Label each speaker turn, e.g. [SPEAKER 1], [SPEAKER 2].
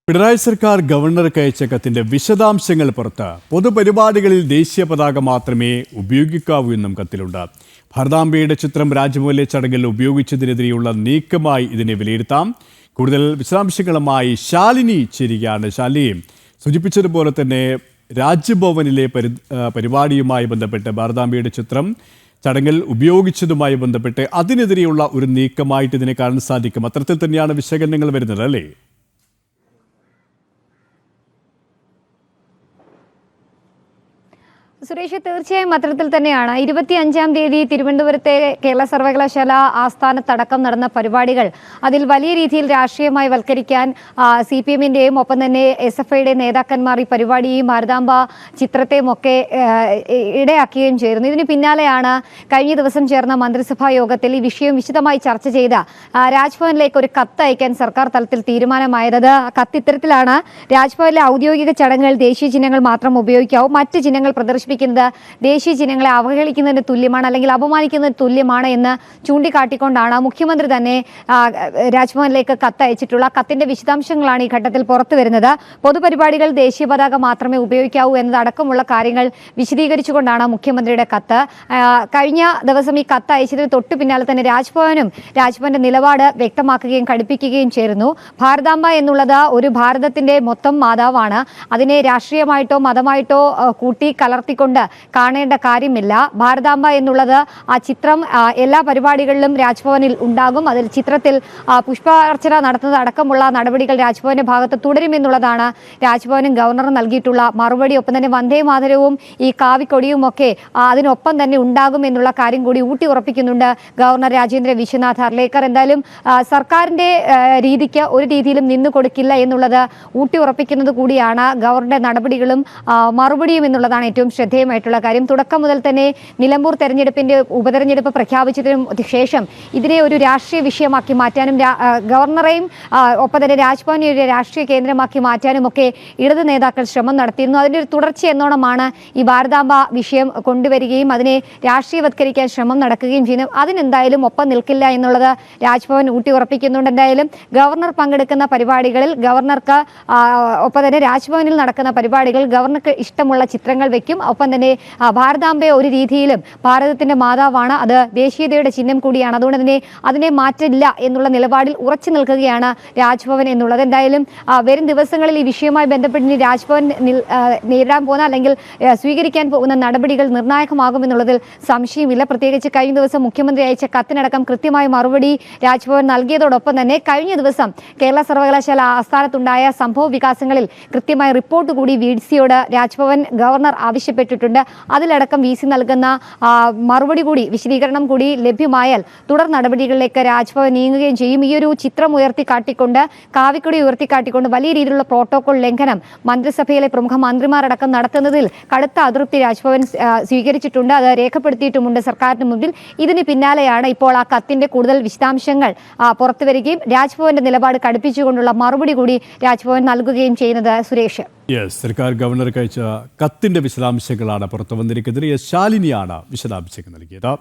[SPEAKER 1] പിണറായി സർക്കാർ ഗവർണർക്ക് അയച്ച കത്തിന്റെ വിശദാംശങ്ങൾ പുറത്ത് പൊതുപരിപാടികളിൽ ദേശീയ പതാക മാത്രമേ ഉപയോഗിക്കാവൂ എന്നും കത്തിലുണ്ട്. ഭാരതാംബയുടെ ചിത്രം രാജ്ഭവനിലെ ചടങ്ങിൽ ഉപയോഗിച്ചതിനെതിരെയുള്ള നീക്കമായി ഇതിനെ വിലയിരുത്താം. കൂടുതൽ വിശദാംശങ്ങളുമായി ശാലിനി ചേരുകയാണ്. ശാലിനി സൂചിപ്പിച്ചതുപോലെ തന്നെ രാജ്ഭവനിലെ പരിപാടിയുമായി ബന്ധപ്പെട്ട് ഭാരതാംബയുടെ ചിത്രം ചടങ്ങിൽ ഉപയോഗിച്ചതുമായി ബന്ധപ്പെട്ട് അതിനെതിരെയുള്ള ഒരു നീക്കമായിട്ട് ഇതിനെ കാണാൻ സാധിക്കും. അത്തരത്തിൽ തന്നെയാണ് വിശകലനങ്ങൾ വരുന്നത്, അല്ലേ?
[SPEAKER 2] സുരേഷ്, തീർച്ചയായും അത്തരത്തിൽ തന്നെയാണ്. 25-ാം തീയതി തിരുവനന്തപുരത്തെ കേരള സർവകലാശാല ആസ്ഥാനത്തടക്കം നടന്ന പരിപാടികൾ അതിൽ വലിയ രീതിയിൽ രാഷ്ട്രീയമായി വൽക്കരിക്കാൻ CPM-ന്റെയും ഒപ്പം തന്നെ SFIയുടെയും നേതാക്കന്മാർ ഈ പരിപാടിയെയും ഭാരതാംബ ചിത്രത്തെയും ഒക്കെ ഇടയാക്കുകയും ചെയ്തിരുന്നു. ഇതിന് പിന്നാലെയാണ് കഴിഞ്ഞ ദിവസം ചേർന്ന മന്ത്രിസഭാ യോഗത്തിൽ ഈ വിഷയം വിശദമായി ചർച്ച ചെയ്ത രാജ്ഭവനിലേക്ക് ഒരു കത്ത് അയക്കാൻ സർക്കാർ തലത്തിൽ തീരുമാനമായത്. കത്ത് ഇത്തരത്തിലാണ്: രാജ്ഭവനിലെ ഔദ്യോഗിക ചടങ്ങുകൾ ദേശീയ ചിഹ്നങ്ങൾ മാത്രം ഉപയോഗിക്കാവൂ. മറ്റ് ചിഹ്നങ്ങൾ പ്രദർശിപ്പിക്കുന്നത് ദേശീയ ചിഹ്നങ്ങളെ അവഹേളിക്കുന്നതിന് തുല്യമാണ്, അല്ലെങ്കിൽ അപമാനിക്കുന്നതിന് തുല്യമാണ് എന്ന് ചൂണ്ടിക്കാട്ടിക്കൊണ്ടാണ് മുഖ്യമന്ത്രി തന്നെ രാജ്ഭവനിലേക്ക് കത്ത് അയച്ചിട്ടുള്ള. കത്തിന്റെ വിശദാംശങ്ങളാണ് ഈ ഘട്ടത്തിൽ പുറത്തു വരുന്നത്. പൊതുപരിപാടികൾ ദേശീയ പതാക മാത്രമേ ഉപയോഗിക്കാവൂ എന്നതടക്കമുള്ള കാര്യങ്ങൾ വിശദീകരിച്ചുകൊണ്ടാണ് മുഖ്യമന്ത്രിയുടെ കത്ത്. കഴിഞ്ഞ ദിവസം ഈ കത്ത് അയച്ചതിന് തൊട്ടു പിന്നാലെ തന്നെ രാജ്ഭവന്റെ നിലപാട് വ്യക്തമാക്കുകയും കടുപ്പിക്കുകയും ചേർന്നു. ഭാരതാംബ എന്നുള്ളത് ഒരു ഭാരതത്തിന്റെ മൊത്തം മാതാവാണ്. അതിനെ രാഷ്ട്രീയമായിട്ടോ മതമായിട്ടോ കൂട്ടി കലർത്തിക്കൊണ്ട് കാണേണ്ട കാര്യമില്ല. ഭാരതാംബ എന്നുള്ളത് ആ ചിത്രം എല്ലാ പരിപാടികളിലും രാജ്ഭവനിൽ ഉണ്ടാകും. അതിൽ ചിത്രത്തിൽ പുഷ്പാർച്ചന നടത്തുന്നത് അടക്കമുള്ള നടപടികൾ രാജ്ഭവന്റെ ഭാഗത്ത് തുടരുമെന്നുള്ളതാണ് രാജ്ഭവനും ഗവർണറും നൽകിയിട്ടുള്ള മറുപടി. ഒപ്പം തന്നെ വന്ദേ മാതരവും ഈ കാവിക്കൊടിയും ഒക്കെ അതിനൊപ്പം തന്നെ ഉണ്ടാകും എന്നുള്ള കാര്യം കൂടി ഊട്ടി ഉറപ്പിക്കുന്നുണ്ട് ഗവർണർ രാജേന്ദ്ര വിശ്വനാഥ് അർലേക്കർ. എന്തായാലും സർക്കാരിന്റെ രീതിക്ക് ഒരു രീതിയിലും നിന്നു കൊടുക്കില്ല എന്നുള്ളത് ഊട്ടി ഉറപ്പിക്കുന്നത് കൂടിയാണ് ഗവർണറുടെ നടപടികളും മറുപടിയും എന്നുള്ളതാണ് ഏറ്റവും ശ്രദ്ധേയമായിട്ടുള്ള കാര്യം. തുടക്കം മുതൽ തന്നെ നിലമ്പൂർ തെരഞ്ഞെടുപ്പിന്റെ ഉപതെരഞ്ഞെടുപ്പ് പ്രഖ്യാപിച്ചതിനു ശേഷം ഇതിനെ ഒരു രാഷ്ട്രീയ വിഷയമാക്കി മാറ്റാനും ഗവർണറെയും ഒപ്പം തന്നെ രാജ്ഭവനെ ഒരു രാഷ്ട്രീയ കേന്ദ്രമാക്കി മാറ്റാനും ഒക്കെ ഇടത് നേതാക്കൾ ശ്രമം നടത്തിയിരുന്നു. അതിന്റെ ഒരു തുടർച്ച എന്നോണമാണ് ഈ ഭാരതാംബ വിഷയം കൊണ്ടുവരികയും അതിനെ രാഷ്ട്രീയവത്കരിക്കാൻ ശ്രമം നടക്കുകയും ചെയ്യുന്നു. അതിനെന്തായാലും ഒപ്പം നിൽക്കില്ല എന്നുള്ളത് രാജ്ഭവൻ ഊട്ടി ഉറപ്പിക്കുന്നുണ്ട്. എന്തായാലും ഗവർണർ പങ്കെടുക്കുന്ന പരിപാടികളിൽ ഗവർണർക്ക് ഒപ്പം തന്നെ രാജ്ഭവനിൽ നടക്കുന്ന പരിപാടികൾ ഗവർണർക്ക് ഇഷ്ടമുള്ള ചിത്രങ്ങൾ വെക്കും. ഒപ്പം തന്നെ ഭാരതാംബയെ ഒരു രീതിയിലും ഭാരതത്തിന്റെ മാതാവാണ്, അത് ദേശീയതയുടെ ചിഹ്നം കൂടിയാണ്, അതുകൊണ്ട് തന്നെ അതിനെ മാറ്റില്ല എന്നുള്ള നിലപാടിൽ ഉറച്ചു നിൽക്കുകയാണ് രാജ്ഭവൻ എന്നുള്ളത്. എന്തായാലും വരും ദിവസങ്ങളിൽ ഈ വിഷയവുമായി ബന്ധപ്പെട്ട് രാജ്ഭവൻ നേരിടാൻ പോകുന്ന അല്ലെങ്കിൽ സ്വീകരിക്കാൻ പോകുന്ന നടപടികൾ നിർണായകമാകുമെന്നുള്ളതിൽ സംശയമില്ല. പ്രത്യേകിച്ച് കഴിഞ്ഞ ദിവസം മുഖ്യമന്ത്രി അയച്ച കത്തിനടക്കം കൃത്യമായ മറുപടി രാജ്ഭവൻ നൽകിയതോടൊപ്പം തന്നെ കഴിഞ്ഞ ദിവസം കേരള സർവകലാശാല ആസ്ഥാനത്തുണ്ടായ സംഭവ വികാസങ്ങളിൽ കൃത്യമായ റിപ്പോർട്ട് കൂടി VC-യോട് രാജ്ഭവൻ ഗവർണർ ആവശ്യപ്പെട്ടിട്ടുണ്ട്. അതിലടക്കം VC നൽകുന്ന മറുപടി കൂടി, വിശദീകരണം കൂടി ലഭ്യമായാൽ തുടർ നടപടികളിലേക്ക് രാജ്ഭവൻ നീങ്ങുകയും ചെയ്യും. ഈ ഒരു ചിത്രം ഉയർത്തിക്കാട്ടിക്കൊണ്ട്, കാവിക്കൊടി ഉയർത്തിക്കാട്ടിക്കൊണ്ട് വലിയ രീതിയിലുള്ള പ്രോട്ടോകോൾ ലംഘനം മന്ത്രിസഭയിലെ പ്രമുഖ മന്ത്രിമാരടക്കം നടത്തുന്നതിൽ കടുത്ത അതൃപ്തി രാജ്ഭവൻ സ്വീകരിച്ചിട്ടുണ്ട്. അത് രേഖപ്പെടുത്തിയിട്ടുമുണ്ട് സർക്കാരിന് മുമ്പിൽ. ഇതിന് പിന്നാലെയാണ് ഇപ്പോൾ ആ കത്തിന്റെ കൂടുതൽ വിശദാംശങ്ങൾ പുറത്തുവരികയും രാജ്ഭവന്റെ നിലപാട് കടുപ്പിച്ചുകൊണ്ടുള്ള മറുപടി കൂടി രാജ്ഭവൻ നൽകുകയും ചെയ്യുന്നത്. സുരേഷ്,
[SPEAKER 1] സർക്കാർ ഗവർണർക്ക് അയച്ച കത്തിന്റെ വിശദാംശങ്ങളാണ് പുറത്തു വന്നിരിക്കുന്നത്. ശാലിനിയാണ് വിശദാംശങ്ങൾ നൽകിയത്.